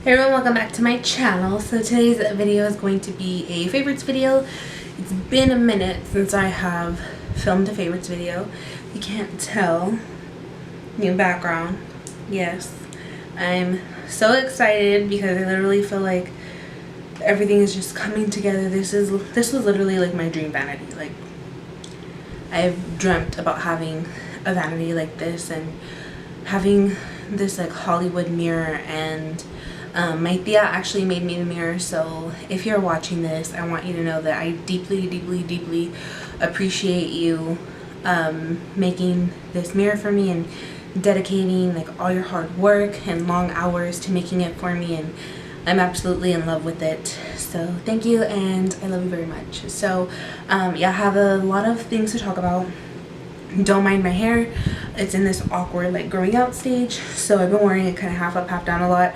Hey everyone, welcome back to my channel. So today's video is going to be a favorites video. It's been a minute since I have filmed a favorites video. If you can't tell, new background. Yes, I'm so excited because I literally feel like everything is just coming together. This was literally like my dream vanity. Like, I've dreamt about having a vanity like this and having this like Hollywood mirror, and my tia actually made me the mirror. So if you're watching this, I want you to know that I deeply appreciate you making this mirror for me and dedicating like all your hard work and long hours to making it for me, and I'm absolutely in love with it. So thank you, and I love you very much. So yeah, I have a lot of things to talk about. Don't mind my hair, it's in this awkward like growing out stage, so I've been wearing it kind of half up, half down a lot.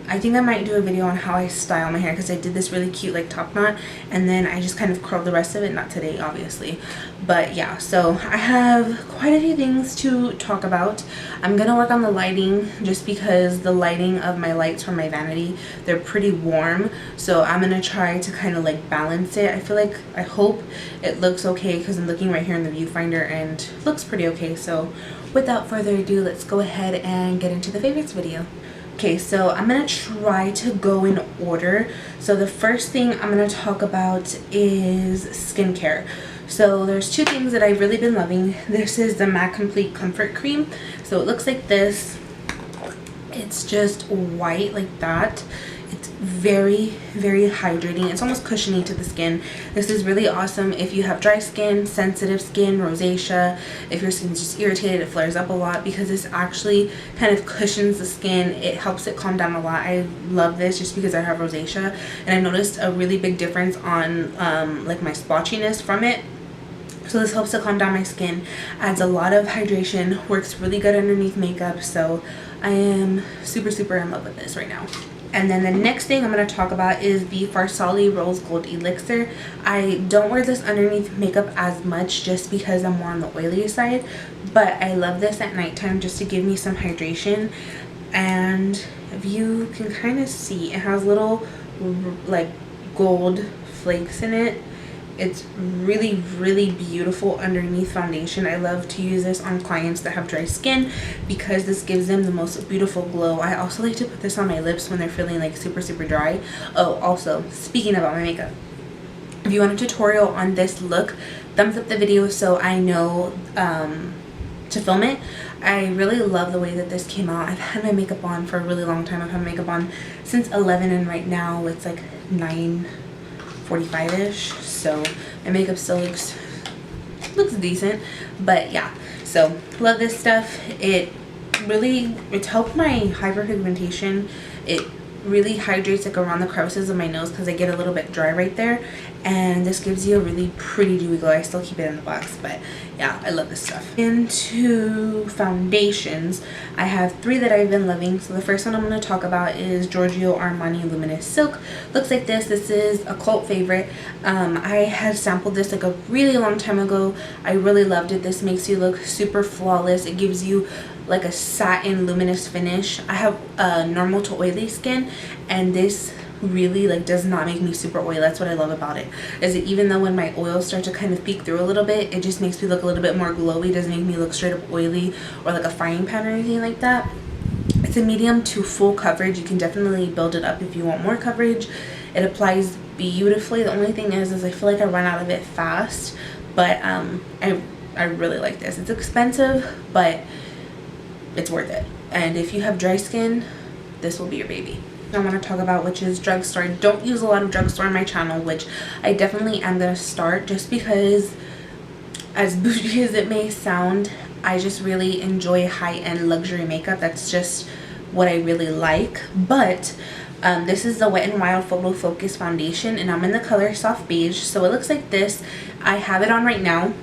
I think I might do a video on how I style my hair because I did this really cute like top knot, and then I just kind of curled the rest of it. Not today obviously, but yeah, so I have quite a few things to talk about. I'm gonna work on the lighting just because the lighting of my lights from my vanity, they're pretty warm, so I'm gonna try to kind of like balance it. I hope it looks okay because I'm looking right here in the viewfinder and it looks pretty okay. So without further ado, let's go ahead and get into the favorites video. Okay, so I'm gonna try to go in order. So the first thing I'm gonna talk about is skincare. So there's two things that I've really been loving. This is the MAC Complete Comfort Cream. So it looks like this. It's just white like that. It's very hydrating. It's almost cushiony to the skin. This is really awesome if you have dry skin, sensitive skin, rosacea, if your skin's just irritated, it flares up a lot, because this actually kind of cushions the skin. It helps it calm down a lot. I love this just because I have rosacea, and I noticed a really big difference on like my splotchiness from it. So this helps to calm down my skin, adds a lot of hydration, works really good underneath makeup. So I am super in love with this right now. And then the next thing I'm going to talk about is the Farsali Rose Gold Elixir. I don't wear this underneath makeup as much just because I'm more on the oily side, but I love this at nighttime just to give me some hydration. And if you can kind of see, it has little like gold flakes in it. It's really beautiful underneath foundation. I love to use this on clients that have dry skin because this gives them the most beautiful glow. I also like to put this on my lips when they're feeling like super dry. Oh, also, speaking about my makeup, if you want a tutorial on this look, thumbs up the video so I know to film it. I really love the way that this came out. I've had my makeup on for a really long time. I've had makeup on since 11, and right now it's like 9:45ish, so my makeup still looks decent. But yeah, so love this stuff. It's helped my hyperpigmentation. It really hydrates like around the crevices of my nose because I get a little bit dry right there, and this gives you a really pretty dewy glow. I still keep it in the box, but yeah, I love this stuff. Into foundations, I have three that I've been loving. So the first one I'm going to talk about is Giorgio Armani Luminous Silk. Looks like this. This is a cult favorite. I had sampled this like a really long time ago. I really loved it. This makes you look super flawless. It gives you like a satin luminous finish. I have normal to oily skin, and this really like does not make me super oily. That's what I love about it, is that even though when my oils start to kind of peek through a little bit, it just makes me look a little bit more glowy. It doesn't make me look straight up oily or like a frying pan or anything like that. It's a medium to full coverage. You can definitely build it up if you want more coverage. It applies beautifully. The only thing is I feel like I run out of it fast, but I really like this. It's expensive, but it's worth it. And if you have dry skin, this will be your baby. I want to talk about, which is drugstore. I don't use a lot of drugstore on my channel, which I definitely am going to start, just because, as bougie as it may sound, I just really enjoy high-end luxury makeup. That's just what I really like. But this is the Wet n Wild Photofocus foundation, and I'm in the color Soft Beige. So it looks like this. I have it on right now.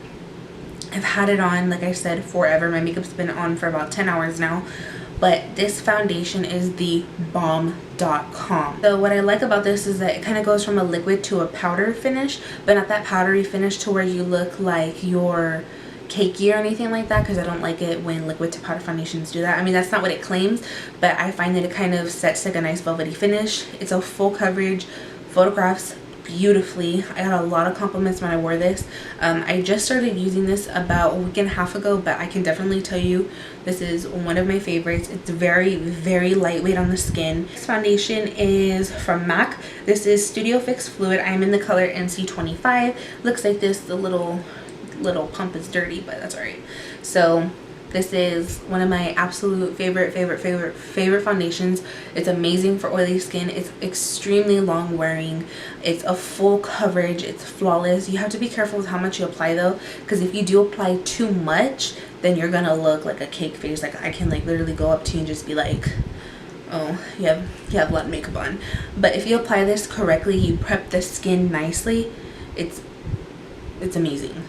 I've had it on, like I said, forever. My makeup's been on for about 10 hours now. But this foundation is the bomb.com. So what I like about this is that it kind of goes from a liquid to a powder finish, but not that powdery finish to where you look like you're cakey or anything like that, because I don't like it when liquid to powder foundations do that. I mean, that's not what it claims, but I find that it kind of sets like a nice velvety finish. It's a full coverage, photographs beautifully. I got a lot of compliments when I wore this. I just started using this about a week and a half ago, but I can definitely tell you this is one of my favorites. It's very, very lightweight on the skin. This foundation is from MAC. This is Studio Fix Fluid. I'm in the color NC25. Looks like this. The little pump is dirty, but that's alright. So this is one of my absolute favorite foundations. It's amazing for oily skin. It's extremely long wearing. It's a full coverage. It's flawless. You have to be careful with how much you apply though, because if you do apply too much, then you're gonna look like a cake face. Like I can like literally go up to you and just be like, oh, you have a lot of makeup on. But if you apply this correctly, you prep the skin nicely, it's amazing.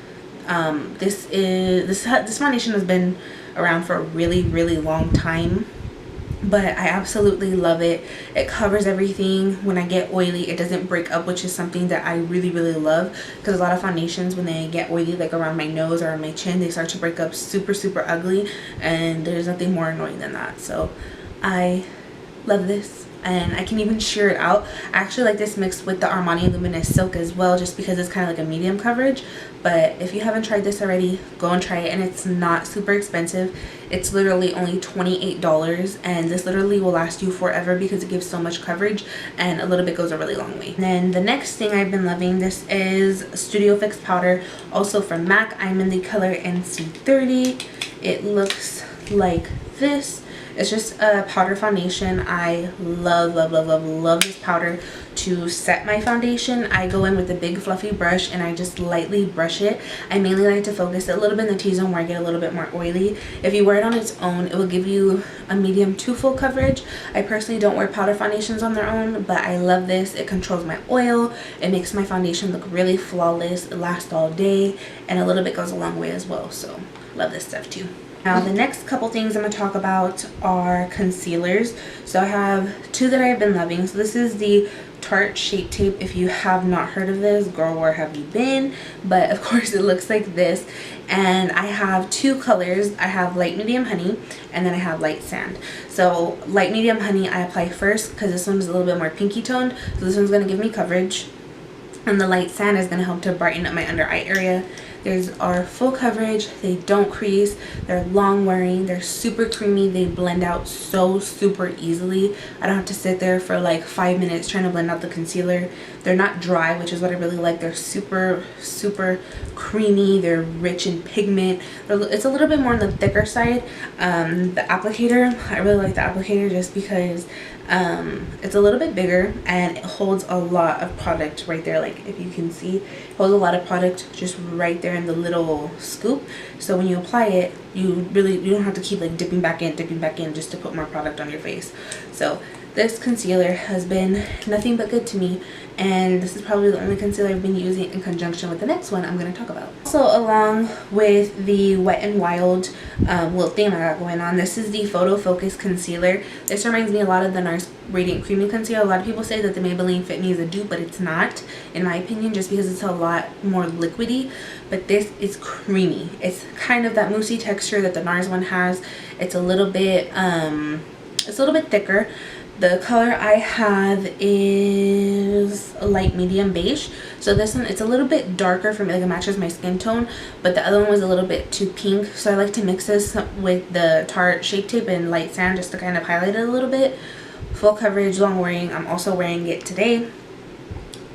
This foundation has been around for a really long time, but I absolutely love it. It covers everything. When I get oily, it doesn't break up, which is something that I really love, because a lot of foundations, when they get oily, like around my nose or on my chin, they start to break up super ugly, and there's nothing more annoying than that. So I love this, and I can even sheer it out. I actually like this mixed with the Armani Luminous Silk as well, just because it's kind of like a medium coverage. But if you haven't tried this already, go and try it, and it's not super expensive. It's literally only $28, and this literally will last you forever because it gives so much coverage, and a little bit goes a really long way. And then the next thing I've been loving, this is Studio Fix powder, also from MAC. I'm in the color NC30. It looks like this. It's just a powder foundation. I love this powder to set my foundation. I go in with a big fluffy brush and I just lightly brush it. I mainly like to focus it a little bit in the T-zone where I get a little bit more oily. If you wear it on its own, it will give you a medium to full coverage. I personally don't wear powder foundations on their own, but I love this. It controls my oil. It makes my foundation look really flawless. It lasts all day, and a little bit goes a long way as well. So love this stuff too. Now the next couple things I'm going to talk about are concealers. So I have two that I've been loving. So this is the Tarte Shape Tape. If you have not heard of this, girl, where have you been? But of course it looks like this, and I have two colors. I have light medium honey, and then I have light sand. So light medium honey I apply first because this one's a little bit more pinky toned, so this one's going to give me coverage, and the light sand is going to help to brighten up my under eye area. There's our full coverage. They don't crease. They're long wearing. They're super creamy. They blend out so super easily. I don't have to sit there for like 5 minutes trying to blend out the concealer. They're not dry, which is what I really like. They're super creamy. They're rich in pigment. It's a little bit more on the thicker side. The applicator, I really like the applicator just because it's a little bit bigger and it holds a lot of product right there. Like if you can see, it holds a lot of product just right there in the little scoop. So when you apply it, you don't have to keep like dipping back in just to put more product on your face. So this concealer has been nothing but good to me, and this is probably the only concealer I've been using in conjunction with the next one I'm going to talk about. Also, along with the Wet n Wild little theme I got going on, this is the Photofocus concealer. This reminds me a lot of the NARS Radiant Creamy Concealer. A lot of people say that the Maybelline Fit Me is a dupe, but it's not, in my opinion, just because it's a lot more liquidy. But this is creamy. It's kind of that moussey texture that the NARS one has. It's a little bit thicker. The color I have is a light medium beige. So this one, it's a little bit darker for me, like it matches my skin tone, but the other one was a little bit too pink. So I like to mix this with the Tarte Shape Tape and light sand just to kind of highlight it a little bit. Full coverage, long wearing. I'm also wearing it today.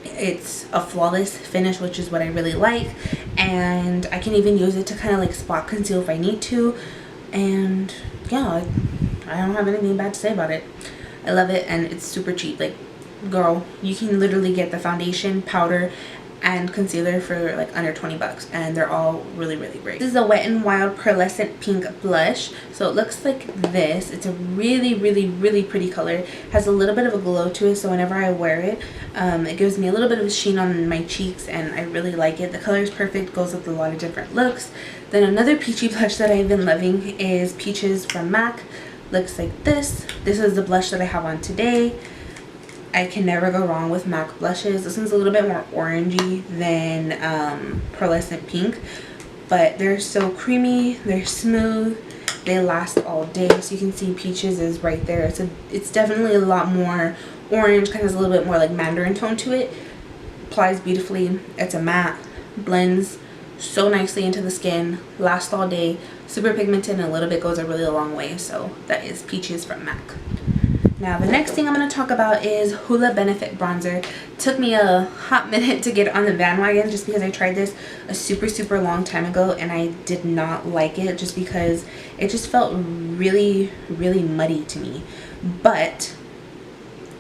It's a flawless finish, which is what I really like, and I can even use it to kind of like spot conceal if I need to. And yeah, I don't have anything bad to say about it. I love it, and it's super cheap. Like, girl, you can literally get the foundation, powder, and concealer for like under 20 bucks, and they're all really great. This is a Wet n Wild Pearlescent Pink blush. So it looks like this. It's a really pretty color. It has a little bit of a glow to it, so whenever I wear it, it gives me a little bit of a sheen on my cheeks, and I really like it. The color is perfect, goes with a lot of different looks. Then another peachy blush that I've been loving is Peaches from MAC. Looks like this. This is the blush that I have on today. I can never go wrong with MAC blushes. This one's a little bit more orangey than Pearlescent Pink, but they're so creamy, they're smooth, they last all day. So you can see Peaches is right there. It's definitely a lot more orange, kind of has a little bit more like mandarin tone to it. Applies beautifully. It's a matte, blends so nicely into the skin, lasts all day, super pigmented, and a little bit goes a really long way. So that is Peaches from MAC. Now the next thing I'm going to talk about is Hoola Benefit Bronzer. Took me a hot minute to get on the bandwagon just because I tried this a super long time ago and I did not like it, just because it just felt really muddy to me. But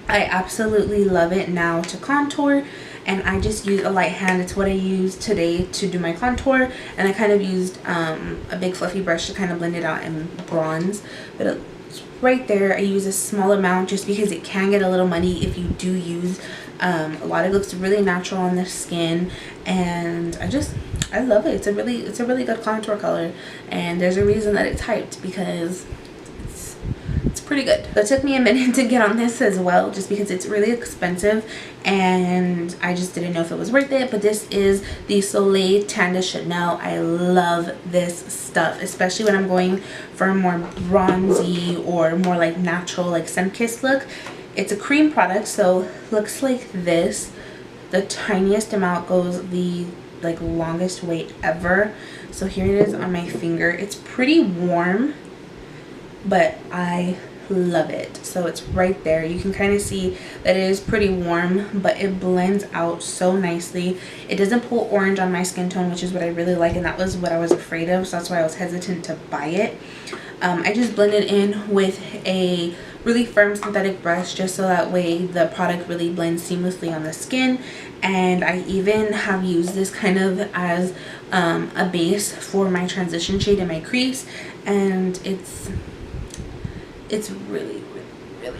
I absolutely love it now to contour, and I just use a light hand. It's what I used today to do my contour, and I kind of used a big fluffy brush to kind of blend it out in bronze. But it's right there. I use a small amount just because it can get a little muddy if you do use a lot. It looks really natural on the skin, and I love it. It's a really good contour color, and there's a reason that it's hyped, because it's pretty good. So it took me a minute to get on this as well, just because it's really expensive and I just didn't know if it was worth it. But this is the Soleil Tan de Chanel. I love this stuff, especially when I'm going for a more bronzy or more like natural, like sun-kissed look. It's a cream product, so looks like this. The tiniest amount goes the like longest way ever. So here it is on my finger. It's pretty warm, but I love it. So it's right there. You can kind of see that it is pretty warm, but it blends out so nicely. It doesn't pull orange on my skin tone, which is what I really like, and that was what I was afraid of, so that's why I was hesitant to buy it. I just blended in with a really firm synthetic brush, just so that way the product really blends seamlessly on the skin. And I even have used this kind of as a base for my transition shade in my crease, and it's really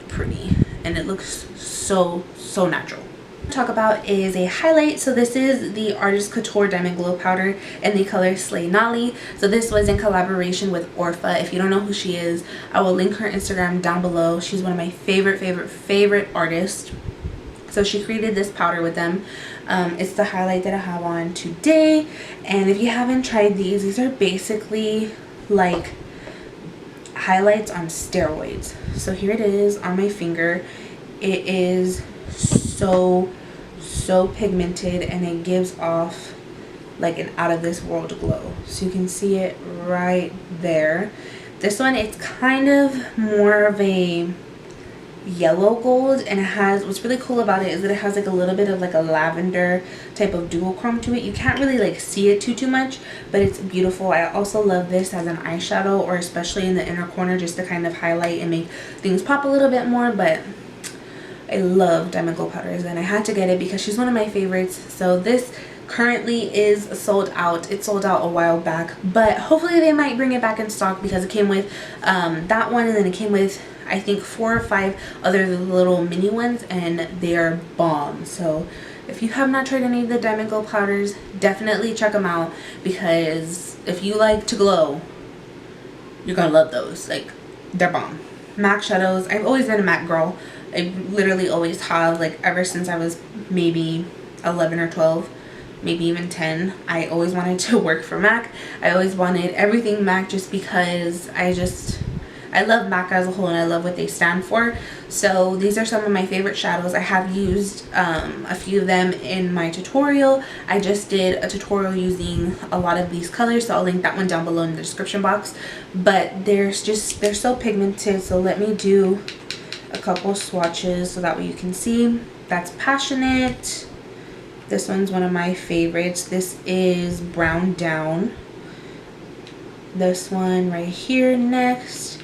pretty, and it looks so natural. What to talk about is a highlight. So this is the Artist Couture Diamond Glow Powder in the color Slaynali. So this was in collaboration with Orpha. If you don't know who she is, I will link her Instagram down below. She's one of my favorite artists. So she created this powder with them. It's the highlight that I have on today, and if you haven't tried these are basically like highlights on steroids. So here it is on my finger. It is so pigmented, and it gives off like an out of this world glow. So you can see it right there. This one, it's kind of more of a yellow gold, and it has, what's really cool about it is that it has like a little bit of like a lavender type of duochrome to it. You can't really like see it too much, but it's beautiful. I also love this as an eyeshadow, or especially in the inner corner, just to kind of highlight and make things pop a little bit more. But I love Diamond Glow powders, and I had to get it because she's one of my favorites. So this currently is sold out. It sold out a while back, but hopefully they might bring it back in stock, because it came with that one, and then it came with I think 4 or 5 other little mini ones, and they're bomb. So if you have not tried any of the Diamond Glow powders, definitely check them out, because if you like to glow, you're gonna love those. Like, they're bomb. MAC shadows, I've always been a MAC girl. I literally always have, like ever since I was maybe 11 or 12, maybe even 10. I always wanted to work for MAC. I always wanted everything MAC, just because I love MAC as a whole, and I love what they stand for. So these are some of my favorite shadows. I have used a few of them in my tutorial. I just did a tutorial using a lot of these colors, so I'll link that one down below in the description box. But they're so pigmented, so let me do a couple swatches so that way you can see. That's Passionate. This one's one of my favorites. This is Brown Down. This one right here next.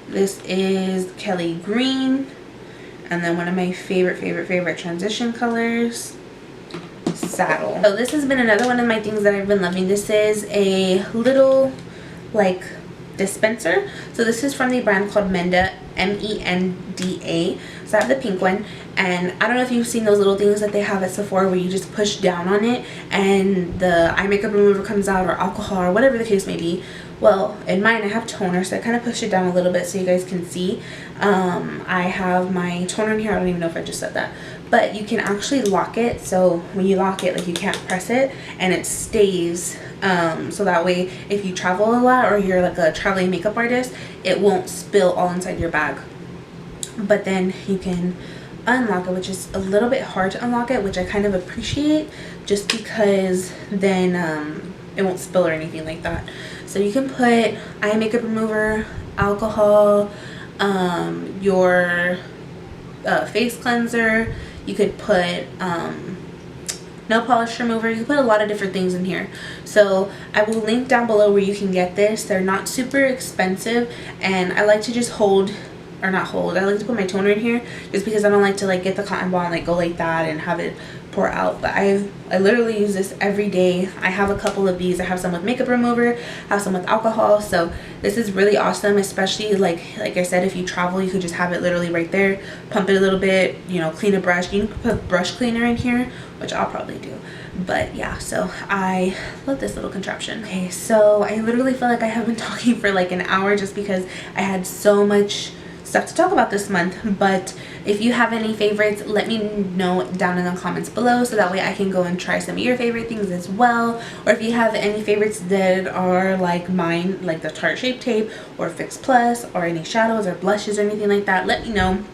This is Kelly Green. And then one of my favorite transition colors, Saddle. So this has been another one of my things that I've been loving. This is a little like dispenser. So this is from the brand called Menda, M-E-N-D-A. So I have the pink one, and I don't know if you've seen those little things that they have at Sephora where you just push down on it and the eye makeup remover comes out, or alcohol, or whatever the case may be. Well, in mine I have toner, so I kind of push it down a little bit so you guys can see. I have my toner in here. I don't even know if I just said that, but you can actually lock it. So when you lock it, like, you can't press it, and it stays So that way if you travel a lot or you're like a traveling makeup artist, it won't spill all inside your bag. But then you can unlock it, which is a little bit hard to unlock it, which I kind of appreciate, just because then it won't spill or anything like that. So you can put eye makeup remover, alcohol, your face cleanser. You could put nail polish remover. You can put a lot of different things in here. So I will link down below where you can get this. They're not super expensive, and I like to just hold, or not hold, I like to put my toner in here just because I don't like to like get the cotton ball and like go like that and have it pour out. But I literally use this every day. I have a couple of these. I have some with makeup remover, I have some with alcohol. So this is really awesome, especially like I said, if you travel, you could just have it literally right there, pump it a little bit, you know, clean a brush. You can put brush cleaner in here, which I'll probably do. But yeah, so I love this little contraption. Okay, so I literally feel like I have been talking for like an hour just because I had so much stuff to talk about this month. But if you have any favorites, let me know down in the comments below, so that way I can go and try some of your favorite things as well. Or if you have any favorites that are like mine, like the Tarte Shape Tape or Fix Plus, or any shadows or blushes or anything like that, let me know.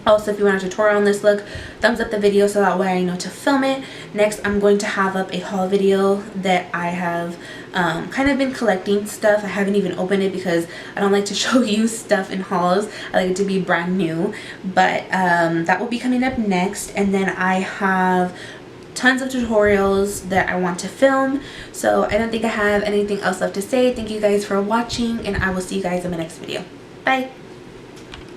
Also, if you want a tutorial on this look, thumbs up the video so that way I know to film it. Next, I'm going to have up a haul video that I have kind of been collecting stuff. I haven't even opened it because I don't like to show you stuff in hauls. I like it to be brand new. But that will be coming up next. And then I have tons of tutorials that I want to film. So I don't think I have anything else left to say. Thank you guys for watching, and I will see you guys in my next video. Bye!